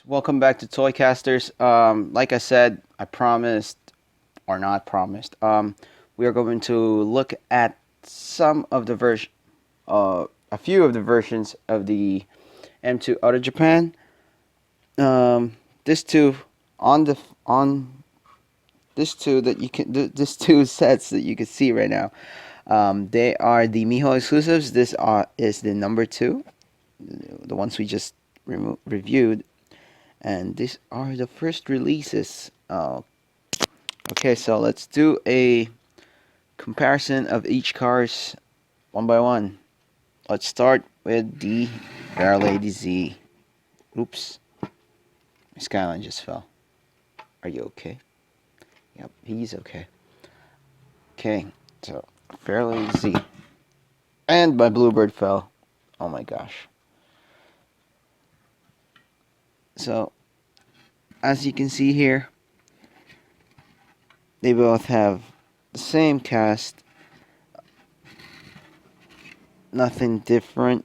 Welcome back to Toycasters. Like I said, I promised or not promised. We are going to look at some of the a few of the versions of the M2 out of Japan. This two on this two that you can this two sets that you can see right now. They are the Miho exclusives. Is the number two, the ones we just reviewed, and these are the first releases. Okay, so let's do a comparison of each cars one by one. Let's start with the Fairlady Z. Oops, my Skyline just fell. Are you okay? Yep, he's okay. Okay, so Fairlady Z. And my Bluebird fell. Oh my gosh. So, as you can see here, they both have the same cast. Nothing different.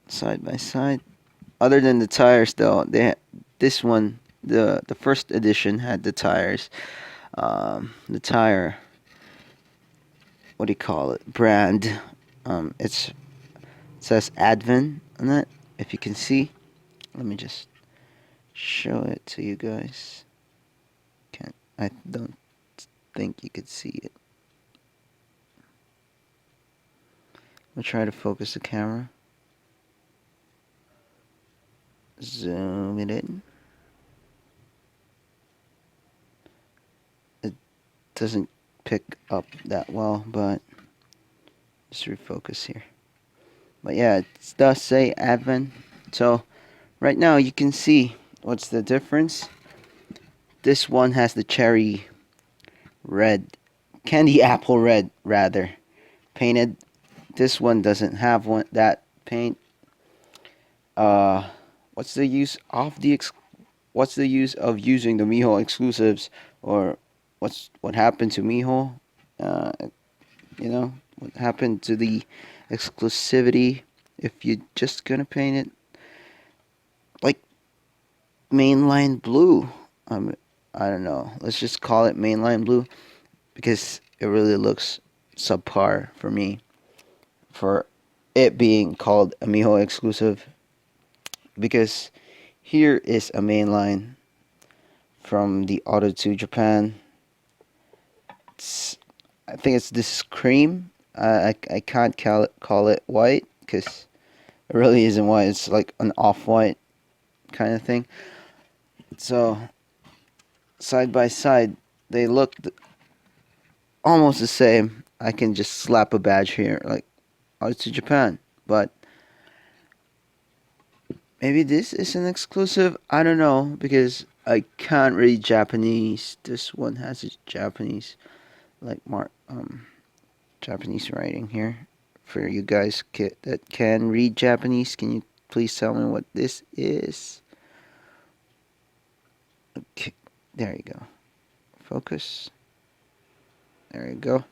Side by side. Other than the tires, though, this one, the first edition had the tires. The tire, what do you call it? Brand. It says Advan on it. If you can see, let me just show it to you guys. Can't. I don't think you could see it. I'll try to focus the camera. Zoom it in. It doesn't pick up that well, but just refocus here. But yeah, it does say Advan. So right now you can see what's the difference. This one has the cherry red, candy apple red rather, painted. This one doesn't have that paint. What's the use of what's the use of using the Miho exclusives, or what happened to Miho? Uh, what happened to the exclusivity if you're just gonna paint it like mainline blue? I don't know. Let's just call it mainline blue because it really looks subpar for me for it being called a Miho exclusive, because here is a mainline from the Auto 2 Japan. I think it's this cream. I can't call it white because it really isn't white. It's like an off-white kind of thing. So side by side, they look almost the same. I can just slap a badge here, like, oh, it's to Japan. But maybe this is an exclusive. I don't know because I can't read Japanese. This one has a Japanese, like Japanese writing here. For you guys that can read Japanese, can you please tell me what this is? Okay, there you go. Focus. There you go.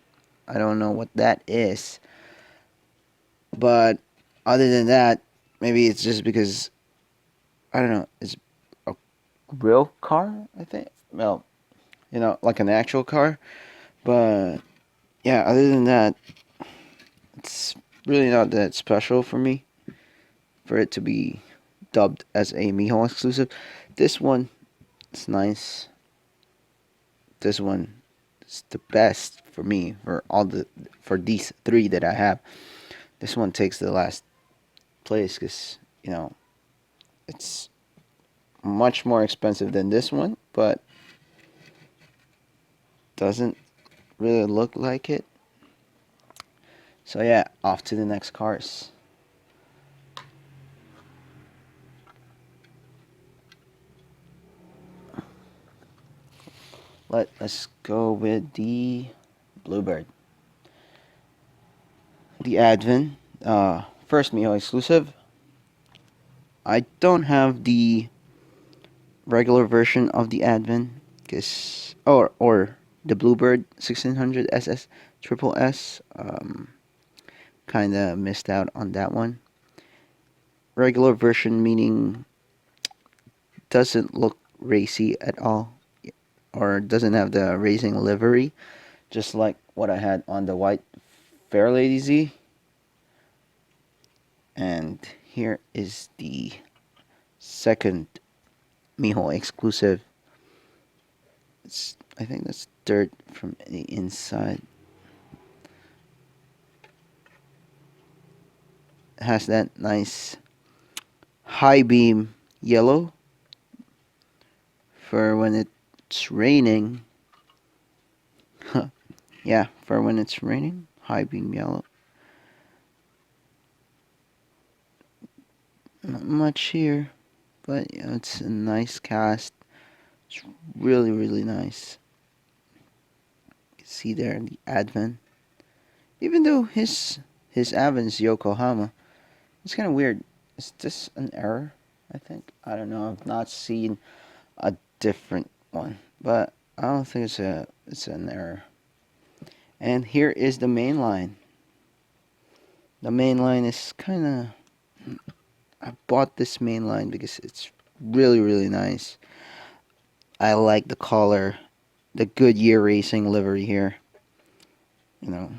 I don't know what that is. But other than that, maybe it's just because, I don't know, it's a real car, I think. Well, like an actual car. But yeah, other than that, it's really not that special for me for it to be dubbed as a Miho exclusive. This one is nice. This one is the best for me for these three that I have. This one takes the last place because it's much more expensive than this one, but doesn't really look like it. So yeah, off to the next cars. Let's go with the Bluebird. The Advan, first Miho exclusive. I don't have the regular version of the Advan, cause or the Bluebird 1600 SS Triple S. kind of missed out on that one. Regular version meaning doesn't look racy at all, or doesn't have the racing livery, just like what I had on the white Fairlady Z. And here is the second Miho exclusive. I think that's dirt from the inside. It has that nice high beam yellow for when it's raining. Yeah, for when it's raining, high beam yellow. Not much here, but yeah, it's a nice cast. It's really, really nice. You can see there the Advan. Even though his Advan's Yokohama, it's kind of weird. Is this an error? I think, I don't know. I've not seen a different one, but I don't think it's an error. And here is the main line. The main line is kind of. I bought this main line because it's really, really nice. I like the color, the Goodyear Racing livery here. You know,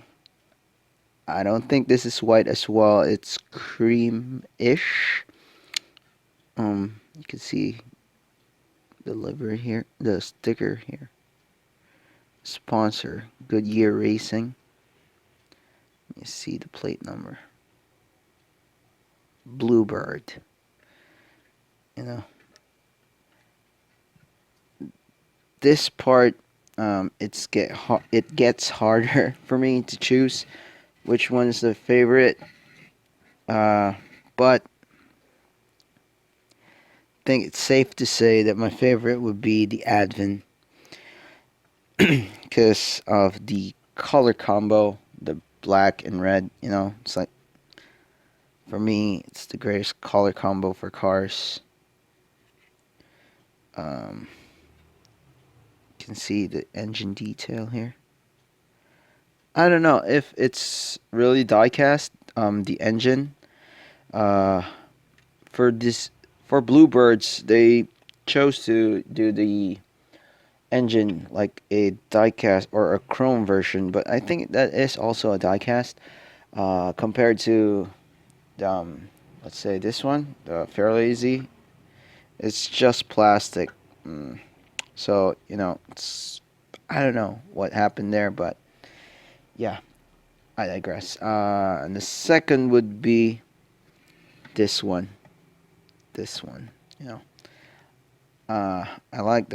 I don't think this is white as well. It's cream-ish. You can see the livery here, the sticker here. Sponsor, Goodyear Racing. You see the plate number. Bluebird. You know, this part, it gets harder for me to choose which one is the favorite. But I think it's safe to say that my favorite would be the Advan because of the color combo, the black and red. You know, it's like, for me, it's the greatest color combo for cars. You can see the engine detail here. I don't know if it's really die-cast. The engine. For this, for Bluebirds, they chose to do the engine like a die-cast or a chrome version, but I think that is also a die-cast compared to let's say this one, the Fairlady Z. It's just plastic. So, it's, I don't know what happened there, but yeah, I digress. And the second would be this one. This one, you know. I like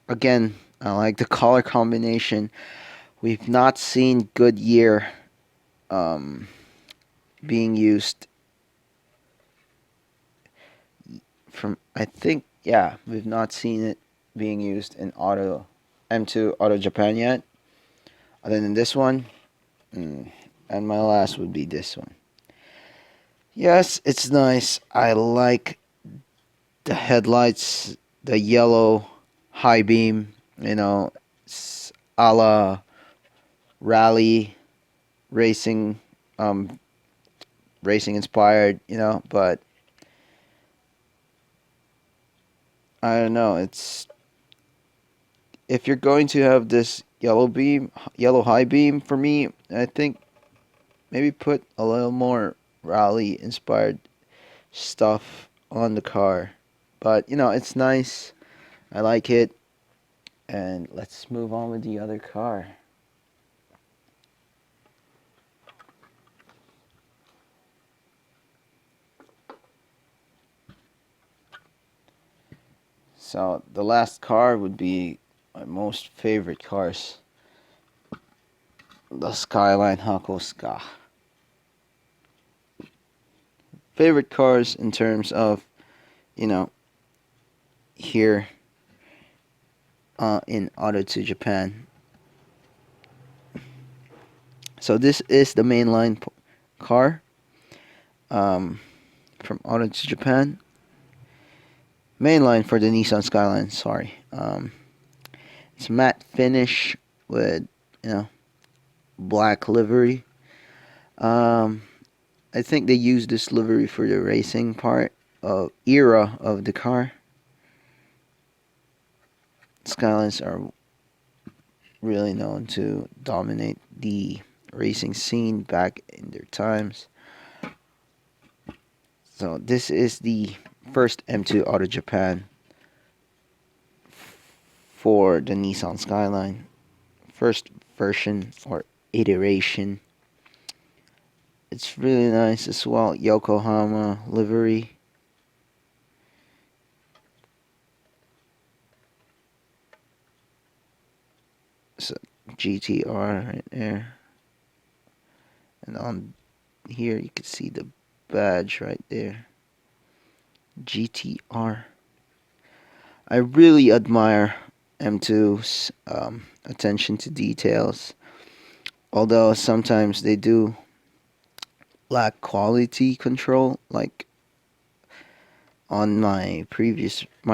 I like the color combination. We've not seen Goodyear being used I think, yeah, we've not seen it being used in M2 Auto Japan yet, other than this one. And my last would be this one. Yes, it's nice. I like the headlights, the yellow high beam, it's a la rally racing, racing inspired, but I don't know. It's, if you're going to have this yellow high beam, for me, I think maybe put a little more rally inspired stuff on the car. But it's nice. I like it. And let's move on with the other car. So the last car would be my most favorite cars. The Skyline Ska. Favorite cars in terms of, here in Auto to Japan. So this is the mainline car from Auto to Japan. Mainline for the Nissan Skyline, sorry. It's matte finish with, black livery. I think they use this livery for the racing part of era of the car. Skylines are really known to dominate the racing scene back in their times. So this is the first M2 out of Japan for the Nissan Skyline. First version or iteration. It's really nice as well. Yokohama livery. So GTR right there. And on here you can see the badge right there. GTR. I really admire M2's attention to details. Although sometimes they do lack quality control. Like on my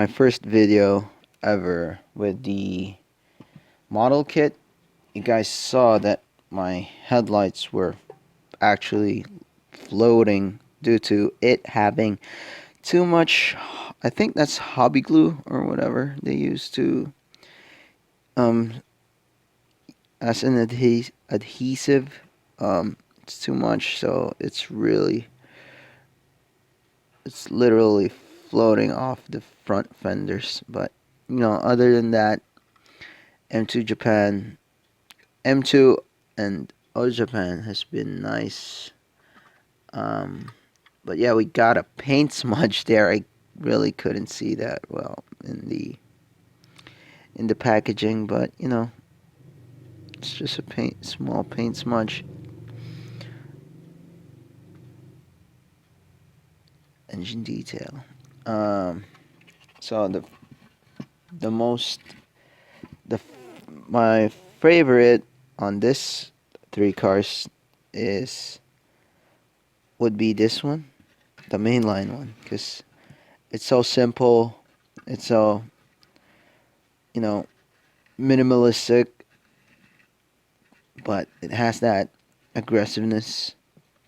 first video ever with the model kit, you guys saw that my headlights were actually floating due to it having too much, I think that's hobby glue or whatever they use to um as an adhesive. It's too much, so it's literally floating off the front fenders. But other than that, M2 Japan, M2 and O Japan has been nice. But yeah, we got a paint smudge there. I really couldn't see that well in the packaging, but it's just a small paint smudge. Engine detail. So the most the my favorite on this three cars is would be this one, the mainline one, because it's so simple. It's so you know minimalistic, but it has that aggressiveness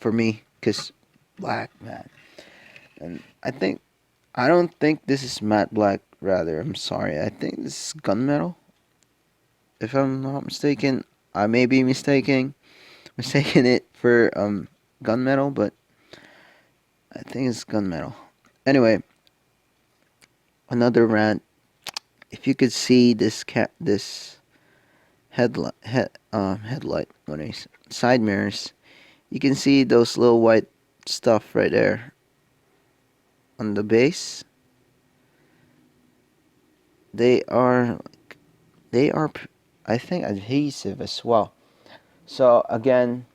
for me. Because black, man, and I don't think this is matte black. Rather, I'm sorry. I think this is gunmetal. If I'm not mistaken, I may be mistaking it for gunmetal, but I think it's gunmetal. Anyway, another rant. If you could see this headlight when it's side mirrors, you can see those little white stuff right there on the base. They are they are I think adhesive as well. So again,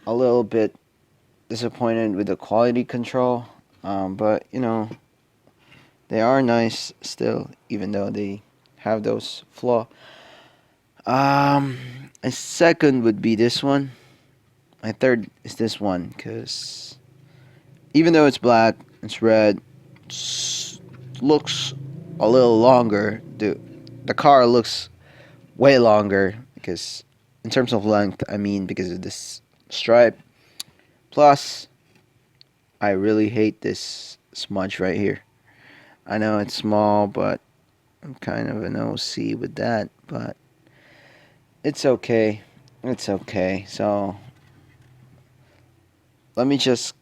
a little bit disappointed with the quality control, but they are nice still, even though they have those flaw. Um, a second would be this one. My third is this one, because even though it's black, it's red, looks a little longer. The car looks way longer because, in terms of length, I mean, because of this stripe. Plus, I really hate this smudge right here. I know it's small, but I'm kind of an OC with that, but it's okay. It's okay. So, let me just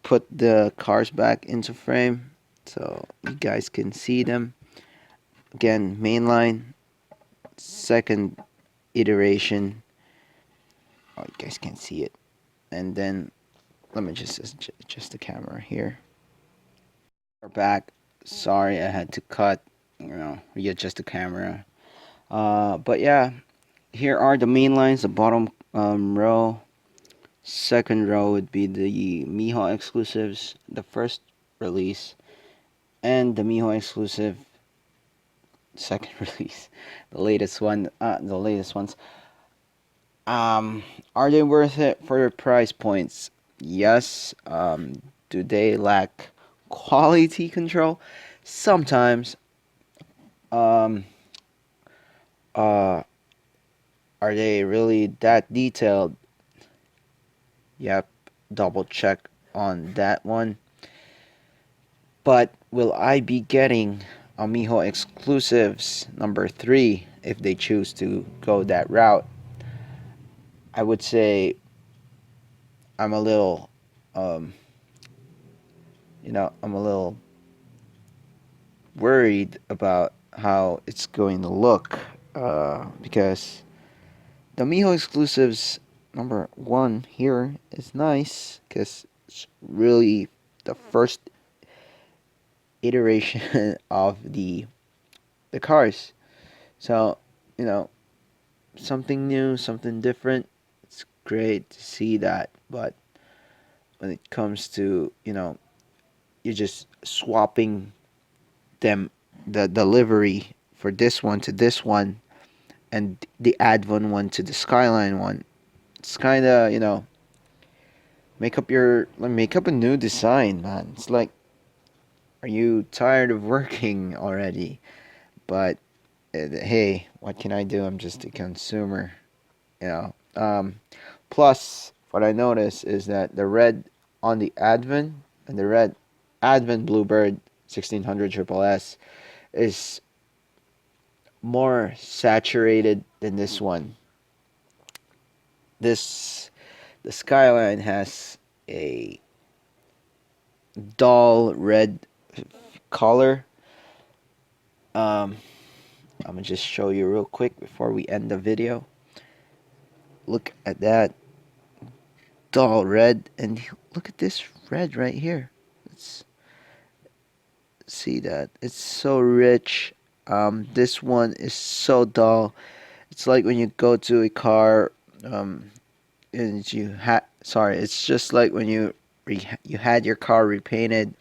put the cars back into frame so you guys can see them. Again, mainline, second iteration. Oh, you guys can see it. And then, let me just adjust the camera here. We're back. Sorry, I had to cut, readjust the camera. But yeah, here are the main lines. The bottom row, second row would be the Miho exclusives, the first release, and the Miho exclusive second release, the latest ones. Are they worth it for their price points? Yes. Do they lack quality control? Sometimes. Um, uh, are they really that detailed? Yep, double check on that one. But will I be getting Amiho exclusives number 3 if they choose to go that route? I would say I'm a little, um, I'm a little worried about how it's going to look because the Miho exclusives number 1 here is nice because it's really the first iteration of the cars. So, you know, something new, something different. It's great to see that, but when it comes to, you're just swapping them, the livery for this one to this one and the Advan one to the Skyline one. It's kind of, make up a new design, man. It's like, are you tired of working already? But hey, what can I do? I'm just a consumer, you know. Plus, what I noticed is that the red on the Advan and the red Advan Bluebird 1600 Triple S is more saturated than this one. The Skyline has a dull red color. Um, I'm gonna just show you real quick before we end the video. Look at that dull red, and look at this red right here. Let's see that. It's so rich. This one is so dull. It's like when you go to a car, and it's just like when you had your car repainted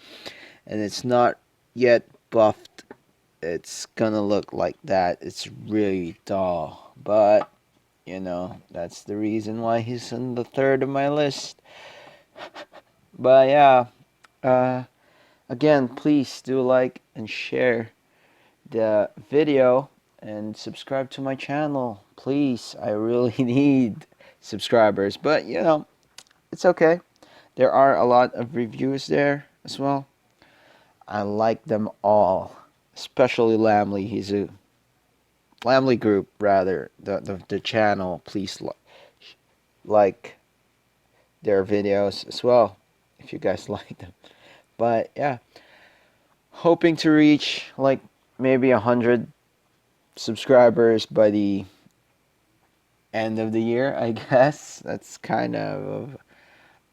and it's not yet buffed. It's gonna look like that. It's really dull, but that's the reason why he's in the third of my list. But yeah, uh, again, please do like and share the video and subscribe to my channel. Please, I really need subscribers, but it's okay. There are a lot of reviews there as well. I like them all, especially Lamley. He's a Lamley Group, rather, the channel. Please like their videos as well if you guys like them. But yeah, hoping to reach like maybe 100 subscribers by the end of the year, I guess. That's kind of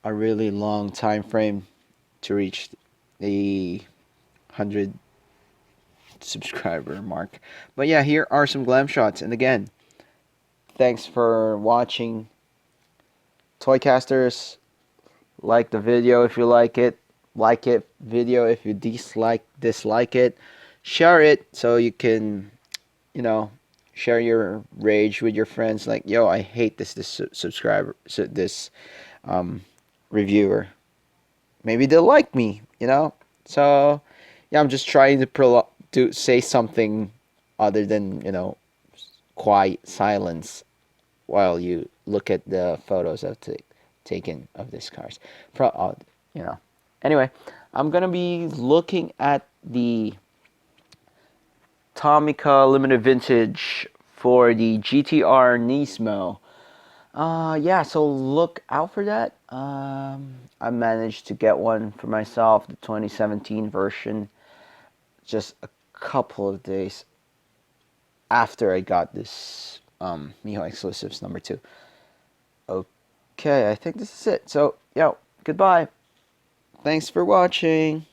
a really long time frame to reach the 100 subscriber mark. But yeah, here are some glam shots. And again, thanks for watching, Toycasters. Like the video if you like it. Like it video if you dislike it. Share it so you can, you know, share your rage with your friends. Like, yo, I hate this subscriber, this um, reviewer. Maybe they'll like me, So, yeah, I'm just trying to say something other than quiet silence while you look at the photos I've taken of these cars. You know. Anyway, I'm gonna be looking at the Tomica Limited Vintage for the GTR Nismo. Yeah, so look out for that. I managed to get one for myself, the 2017 version, just a couple of days after I got this Miho Exclusives number 2. Okay, I think this is it. So, yo, goodbye. Thanks for watching.